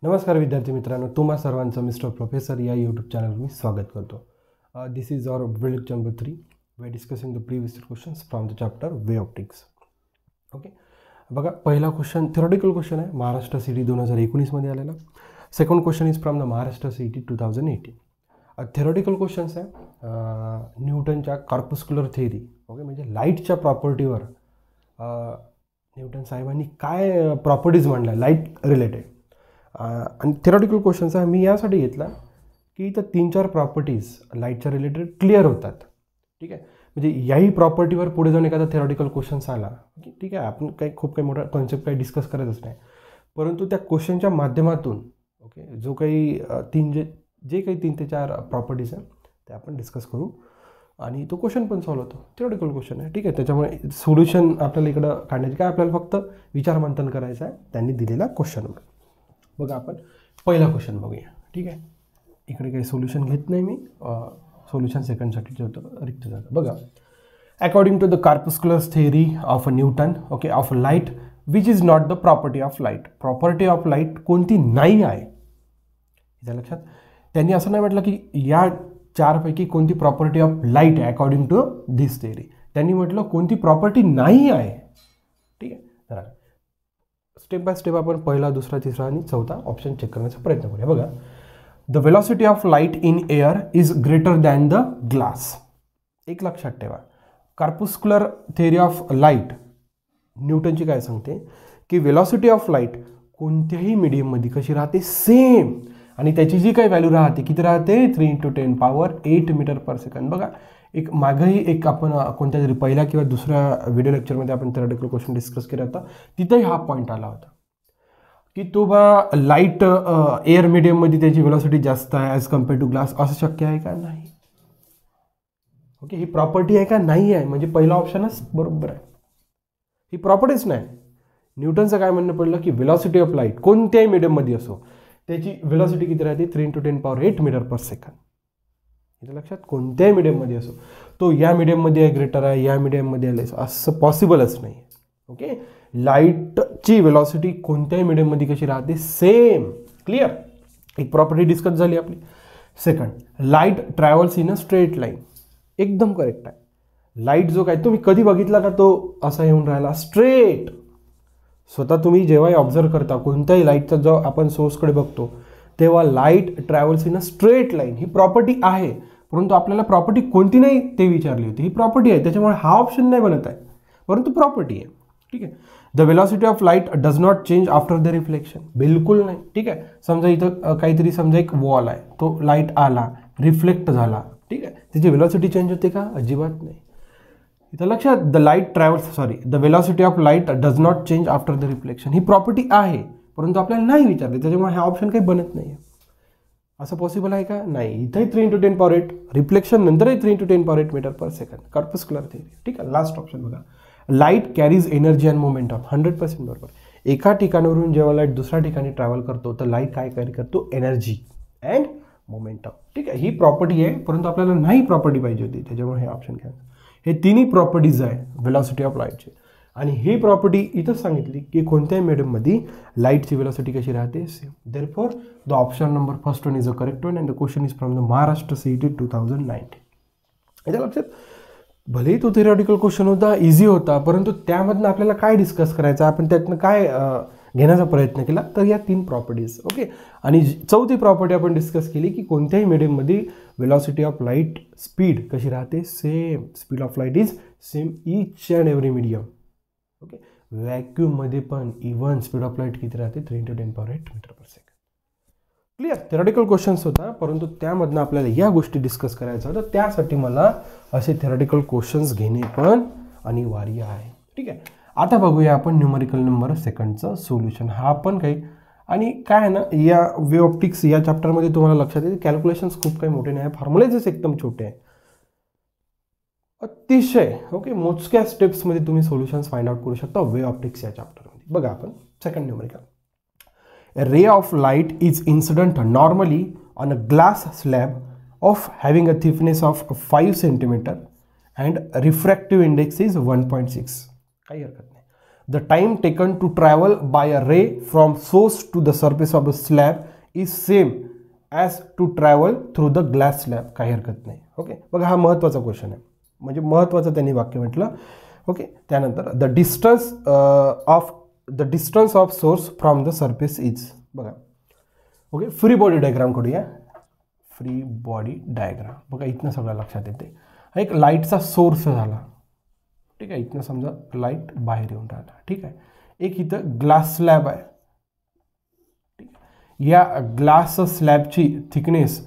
नमस्कार विद्यार्थी मित्रांनो, तुम्हा सर्वांचं मिस्टर प्रोफेसर या यूट्यूब चॅनलवर मी स्वागत करतो. This is our build number 3. We are discussing the previous questions from the chapter wave optics. Okay, बघा पहिला क्वेश्चन थेरोटिकल क्वेश्चन आहे, महाराष्ट्र CET 2019मध्ये आलेला. Second question is from the Maharashtra CET 2018. Theoretical questions आहे न्यूटनच्या कॉर्पस्क्युलर थेअरी. ओके, म्हणजे लाईटच्या प्रॉपर्टीवर Newton साहेबांनी काय properties मांडल्या लाईट रिलेटेड. आणि थेरॉटिकल क्वेश्चन्स आहे मी यासाठी घेतला की इथं 3-4 प्रॉपर्टीज लाईटच्या रिलेटेड क्लिअर होतात. ठीक आहे, म्हणजे याही प्रॉपर्टीवर पुढे जाऊन एखादा थेरॉटिकल क्वेश्चन्स आला की ठीक आहे, आपण खूप काही मोठा कॉन्सेप्ट काही डिस्कस करायचंच नाही, परंतु त्या क्वेश्चनच्या माध्यमातून ओके जो काही जे काही 3 ते 4 प्रॉपर्टीज आहे ते आपण डिस्कस करू आणि तो क्वेश्चन पण सॉल्व्ह होतो. थेरॉटिकल क्वेश्चन आहे. ठीक आहे, त्याच्यामुळे सोल्युशन आपल्याला इकडं काढण्याचे काय, आपल्याला फक्त विचारमंथन करायचं आहे त्यांनी दिलेला क्वेश्चनवर. बघा आपण पहिला क्वेश्चन बघूया. ठीक आहे, इकडे काही सोल्युशन घेत नाही मी, सोल्युशन सेकंडसाठी जे होतं रिक्त झालं. बघा, according to the corpuscular theory of Newton okay of light which is not the property of light. Property of light कोणती नाही आहे त्या लक्षात. त्यांनी असं नाही म्हटलं की या 4पैकी कोणती प्रॉपर्टी ऑफ लाईट आहे अकॉर्डिंग टू दिस थेअरी. त्यांनी म्हटलं कोणती प्रॉपर्टी नाही आहे. ठीक आहे, तर स्टेप बाय स्टेप आपण पहिला, दुसरा, तिसरा आणि चौथा ऑप्शन चेक करण्याचा प्रयत्न करूया. बघा, the velocity of light in air is greater than the glass. एक लक्षात ठेवा, कॉर्पस्क्युलर थेअरी ऑफ लाईट न्यूटनची काय सांगते की वेलॉसिटी ऑफ लाईट कोणत्याही मीडियममध्ये कशी राहते सेम, आणि त्याची जी काही व्हॅल्यू राहते किती राहते 3 × 10⁸ मीटर पर सेकंड. बघा, एक मागेही एक आपण कोणत्या तरी पहिल्या किंवा दुसऱ्या व्हिडिओ लेक्चरमध्ये आपण थेरॉटिकल क्वेश्चन डिस्कस केला होता, तिथेही हा पॉईंट आला होता की तो बा लाईट एअर मीडियममध्ये त्याची व्हेलॉसिटी जास्त आहे ॲज कम्पेअर टू ग्लास. असं शक्य आहे का? नाही. ओके, ही प्रॉपर्टी आहे का? नाही आहे. म्हणजे पहिला ऑप्शनच बरोबर आहे, ही प्रॉपर्टीच नाही. न्यूटनचं काय म्हणणं पडलं की व्हेलॉसिटी ऑफ लाईट कोणत्याही मीडियममध्ये असो त्याची व्हेलॉसिटी किती राहते 3 × 10⁸ मीटर पर सेकंड. इथं लक्षात, कोणत्याही मीडियममध्ये असो तो या मीडियममध्ये ग्रेटर आहे, या मीडियममध्ये आले असं पॉसिबलच नाही. ओके, लाईटची व्हेलॉसिटी कोणत्याही मीडियममध्ये कशी राहते सेम. क्लिअर, एक प्रॉपर्टी डिस्कस झाली आपली. Second, light travels in a straight line. एकदम करेक्ट आहे. लाईट जो काय तुम्ही कधी बघितला का तो असा येऊन राहिला स्ट्रेट. स्वतः तुम्ही जेव्हाही ऑब्झर्व करता कोणत्याही लाईटचा जो आपण सोर्सकडे बघतो तेव्हा light travels in a straight line. He property आहे, परंतु आपल्याला प्रॉपर्टी कोणती नाही ते विचारली होती. ही प्रॉपर्टी आहे, त्याच्यामुळे हा ऑप्शन नाही बनत आहे, परंतु प्रॉपर्टी आहे. ठीक आहे, the velocity of light does not change after the reflection. बिलकुल नाही. ठीक आहे, समजा इथं काहीतरी समजा एक वॉल आहे, तो लाईट आला रिफ्लेक्ट झाला, ठीक आहे, त्याची वेलॉसिटी चेंज होते का? अजिबात नाही. इथं लक्षात, the light travels the velocity of light does not change after the reflection. He property आहे, परंतु आपल्याला नाही विचारले, त्याच्यामुळे हा ऑप्शन काही बनत नाही. असं पॉसिबल आहे का? नाही. इथंही 3 × 10⁸, रिफ्लेक्शन नंतरही 3 × 10⁸ मीटर पर सेकंड. कॉर्पस्क्युलर थेअरी. ठीक आहे, लास्ट ऑप्शन बघा, light carries energy and momentum. 100% बरोबर. एका ठिकाणावरून जेव्हा लाईट दुसऱ्या ठिकाणी ट्रॅव्हल करतो तर लाईट काय कॅरी करतो? Energy and momentum. ठीक आहे, ही प्रॉपर्टी आहे, परंतु आपल्याला नाही प्रॉपर्टी पाहिजे होती, त्याच्यामुळे हे ऑप्शन घ्या. हे तिन्ही प्रॉपर्टीज आहे व्हेलॉसिटी ऑफ लाईटचे, आणि ही प्रॉपर्टी इथंच सांगितली की कोणत्याही मीडियममध्ये लाईटची व्हेलॉसिटी कशी राहते same. Therefore the option number first one is a correct one and the question is from the Maharashtra CET 2019. याच्या लक्षात, भलेही तो थेरॉटिकल क्वेश्चन होता, इझी होता, परंतु त्यामधनं आपल्याला काय डिस्कस करायचं, आपण त्यातनं काय घेण्याचा प्रयत्न केला, तर या 3 प्रॉपर्टीज. ओके, आणि चौथी प्रॉपर्टी आपण डिस्कस केली की कोणत्याही मीडियममध्ये वेलॉसिटी ऑफ लाईट स्पीड कशी राहते same. Speed of light is same each and every medium. Okay, व्हॅक्यूममध्ये पण इव्हन स्पीड ऑफ लाईट किती राहते 3 × 10⁸ मीटर पर सेकंड. क्लिअर, थेरॉटिकल क्वेश्चन्स होता, परंतु त्यामधनं आपल्याला या गोष्टी डिस्कस करायचं होतं, त्यासाठी मला असे थेरॉटिकल क्वेश्चन्स घेणे पण अनिवार्य आहे. ठीक आहे, आता बघूया आपण न्यूमरिकल नंबर सेकंडचं सोल्युशन. हा पण काही, आणि काय आहे ना, या वे ऑप्टिक्स या चॅप्टरमध्ये तुम्हाला लक्षात येईल कॅल्क्युलेशन्स खूप काही मोठे नाही, फॉर्म्युलेज एकदम छोटे आहे, अतिशय ओके मोजक्या स्टेप्समध्ये तुम्ही सोल्युशन्स फाइंड आउट करू शकता वे ऑप्टिक्स या चॅप्टरमध्ये. बघा आपण second numerical. A ray of light is incident normally on a glass slab of having a thickness of 5 cm and refractive index is 1.6. काही हरकत नाही. The time taken to travel by a ray from source to the surface of the slab is same as to travel through the glass slab. काही हरकत नाही. Okay, बघा हा महत्त्वाचा question आहे, म्हणजे महत्त्वाचं त्यांनी वाक्य म्हटलं. ओके, त्यानंतर the distance of source from the surface is. बघा, ओके, फ्री बॉडी डायग्राम करूया. फ्री बॉडी डायग्राम बघा, इथनं सगळं लक्षात येते. एक लाईटचा सोर्स झाला, ठीक आहे, इथनं समजा लाईट बाहेर येऊन राहिला, ठीक आहे. एक इथं ग्लास स्लॅब आहे, ठीक आहे. या ग्लास स्लॅबची थिकनेस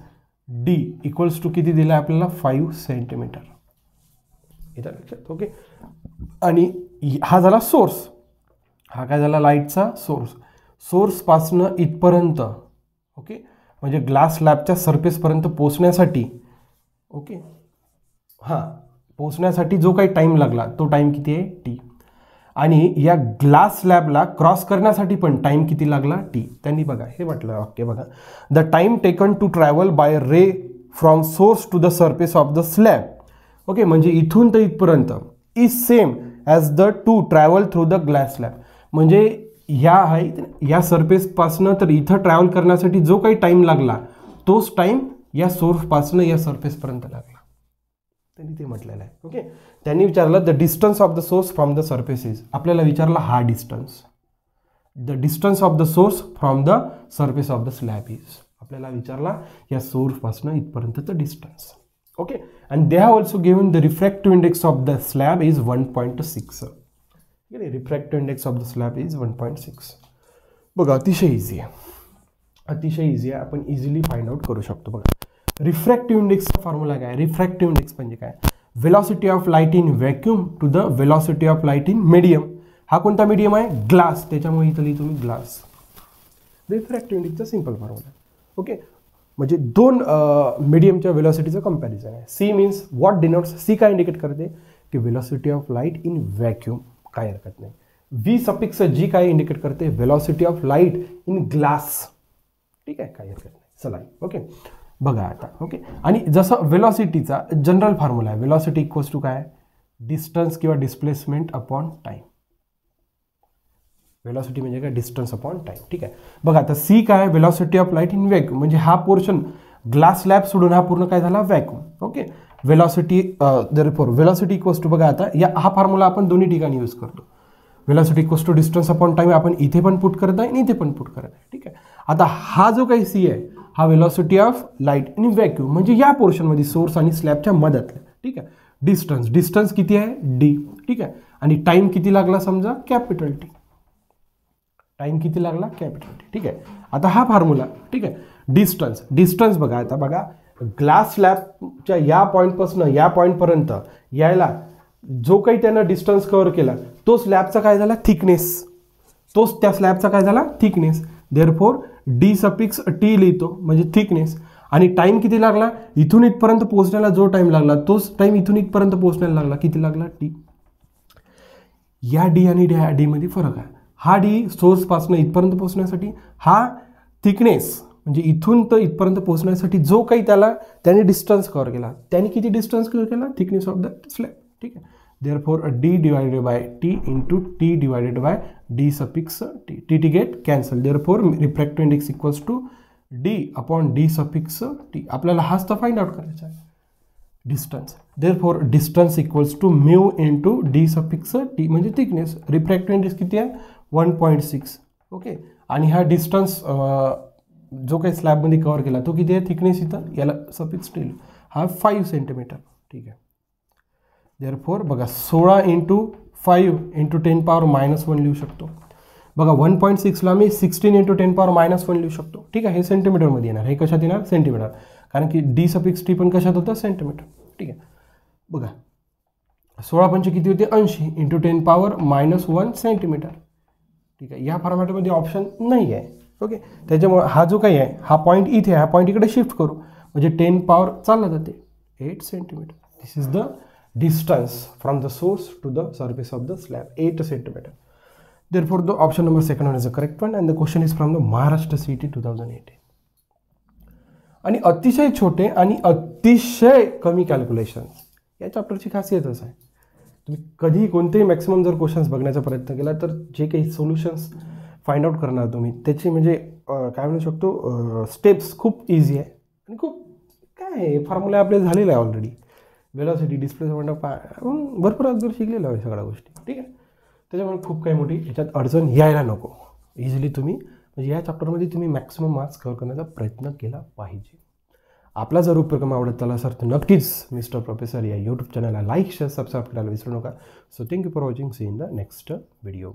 D इक्वल्स टू किती दिला आपल्याला 5 सेंटीमीटर, इथं लक्षात. ओके, आणि हा झाला सोर्स, हा काय झाला लाईटचा सोर्स. सोर्सपासनं इथपर्यंत, ओके, म्हणजे ग्लास स्लॅबच्या सरफेसपर्यंत पोचण्यासाठी, ओके, हां, पोचण्यासाठी जो काही टाईम लागला तो टाईम किती आहे T. आणि या ग्लास स्लॅबला क्रॉस करण्यासाठी पण टाईम किती लागला T. त्यांनी बघा हे म्हटलं, ओके, बघा, the time taken to travel by ray from source to the surface of the slab. Okay, म्हणजे इथून तर इथपर्यंत is same as the to travel through the glass slab. म्हणजे या सरफेसपासनं तर इथं ट्रॅव्हल करण्यासाठी जो काही टाईम लागला तोच टाईम या सोर्सपासनं या सरफेसपर्यंत लागला, त्यांनी ते म्हटलेलं आहे. ओके, त्यांनी विचारलं the distance of the source from the surface is. आपल्याला विचारला हा distance, the distance of the source from the surface of the slab is. आपल्याला विचारला या सोर्सपासनं इथपर्यंतचं distance. Okay, and they have also given the refractive index of the slab is 1.6. Refractive index of the slab is 1.6. बघा, अतिशय easy आहे, अतिशय easy आहे, आपण इझिली फाइंड आउट करू शकतो. बघा, रिफ्रॅक्टिव्ह इंडेक्सचा फॉर्म्युला काय. रिफ्रॅक्टिव्ह इंडेक्स म्हणजे काय, velocity of light in vacuum to the velocity of light in medium. हा कोणता मीडियम आहे, ग्लास, त्याच्यामुळे इथं लिहितो मी ग्लास. रिफ्रॅक्टिव्ह इंडेक्सचा सिंपल फॉर्म्युला. ओके, म्हणजे दोन मीडियमच्या वेलॉसिटीचं कंपॅरिझन आहे. C means what denotes, C काय इंडिकेट करते की velocity of light in vacuum, काय हरकत नाही. व्ही सफिक्स जी काय इंडिकेट करते, velocity of light in glass, ठीक आहे, काय हरकत नाही. चला, ओके, बघा आता. ओके, आणि जसं वेलॉसिटीचा जनरल फॉर्म्युला आहे, वेलॉसिटी इक्वल्स टू काय, डिस्टन्स किंवा डिस्प्लेसमेंट अपॉन टाईम. वेलॉसिटी म्हणजे काय, डिस्टन्स अपॉन टाईम, ठीक आहे. बघा आता सी काय, velocity of light in vacuum, म्हणजे हा पोर्शन ग्लास स्लॅब सोडून हा पूर्ण काय झाला vacuum. Okay, velocity therefore velocity equals to, बघा आता हा फॉर्म्युला आपण दोन्ही ठिकाणी यूज करतो. Velocity equals to distance upon time आपण इथे पण पुट करत आहे आणि इथे पण पुट करत आहे, ठीक आहे. आता हा जो काही सी आहे हा velocity of light in vacuum, म्हणजे या पोर्शनमध्ये सोर्स आणि स्लॅबच्या मधातला, ठीक आहे. डिस्टन्स किती आहे D, ठीक आहे. आणि टाईम किती लागला समजा कॅपिटल T, टाईम किती लागला कॅपिटल T, ठीक आहे. आता हा फॉर्म्युला, ठीक आहे. डिस्टन्स बघा, आता बघा ग्लास स्लॅबच्या या पॉईंटपासून या पॉईंटपर्यंत यायला जो काही त्यानं डिस्टन्स कव्हर केला तो स्लॅबचा काय झाला थिकनेस, तोच त्या स्लॅबचा काय झाला thickness. Therefore D suffix T लिहितो म्हणजे थिकनेस. आणि टाईम किती लागला, इथून इथपर्यंत पोहोचण्याला जो टाईम लागला तोच टाईम इथून इथपर्यंत पोहोचण्याला लागला, किती लागला T. या D आणि D मध्ये फरक आहे. हा D सोर्सपासून इथपर्यंत पोहोचण्यासाठी, हा थिकनेस म्हणजे इथून तर इथपर्यंत पोहोचण्यासाठी जो काही त्याने डिस्टन्स कव्हर केला, त्याने किती डिस्टन्स कव्हर केला, थिकनेस ऑफ द स्लॅब, ठीक आहे. Therefore D divided by T into T divided by D suffix T. T get cancel. Therefore refractive index equals to D upon D suffix T. आपल्याला हाच तर find out करायचा आहे, distance. Therefore distance equals to mu into D suffix T म्हणजे thickness. Refractive index किती आहे 1.6. Okay, आणि हा डिस्टन्स जो काही स्लॅबमध्ये कव्हर केला तो किती आहे, थिकनेस इथं याला सफिक्स T, हा 5 सेंटीमीटर, ठीक आहे. देअरफॉर बघा 16 × 5 × 10⁻⁻1 लिहू शकतो. बघा 1.6ला मी 16 × 10⁻⁻1 लिहू शकतो, ठीक आहे. हे सेंटीमीटरमध्ये येणार, हे कशात येणार सेंटीमीटर, कारण की D सफिक्स T पण कशात होतं सेंटीमीटर, ठीक आहे. बघा 16 पंचे किती होते 80 × 10⁻⁻1 सेंटीमीटर, ठीक आहे. या फॉर्मॅटमध्ये ऑप्शन नाही आहे. ओके, त्याच्यामुळे हा जो काही आहे हा पॉईंट इथे आहे, हा पॉईंट इकडे शिफ्ट करू म्हणजे 10 पॉवर चालला जाते 8 centimetre. This is the distance from the source to the surface of the slab, 8 centimeter. Therefore the option number second one is the correct one and the question is from the Maharashtra CET 2018. आणि अतिशय छोटे आणि अतिशय कमी calculation या चॅप्टरची खासियतच आहे. तुम्ही कधीही कोणतेही मॅक्सिमम जर क्वेश्चन्स बघण्याचा प्रयत्न केला तर जे काही सोल्युशन्स फाइंड आउट करणार तुम्ही त्याची म्हणजे काय म्हणू शकतो स्टेप्स खूप इझी आहे आणि खूप काय आहे फॉर्म्युला आपले झालेला आहे ऑलरेडी. वेलॉसिटी डिस्प्लेसमेंट आपण भरपूर अगोदर शिकलेलो आहे सगळ्या गोष्टी. ठीक आहे, त्याच्यामुळे खूप काही मोठी याच्यात अडचण यायला नको. इझिली तुम्ही म्हणजे या चॅप्टरमध्ये तुम्ही मॅक्सिमम मार्क्स कव्हर करण्याचा प्रयत्न केला पाहिजे. आपला जर उपक्रम आवडत आला सर तर नक्कीच मिस्टर प्रोफेसर या यूट्यूब चॅनलला लाईक शेअर सबस्क्राईब करायला विसरू नका. So thank you for watching. See in the next video.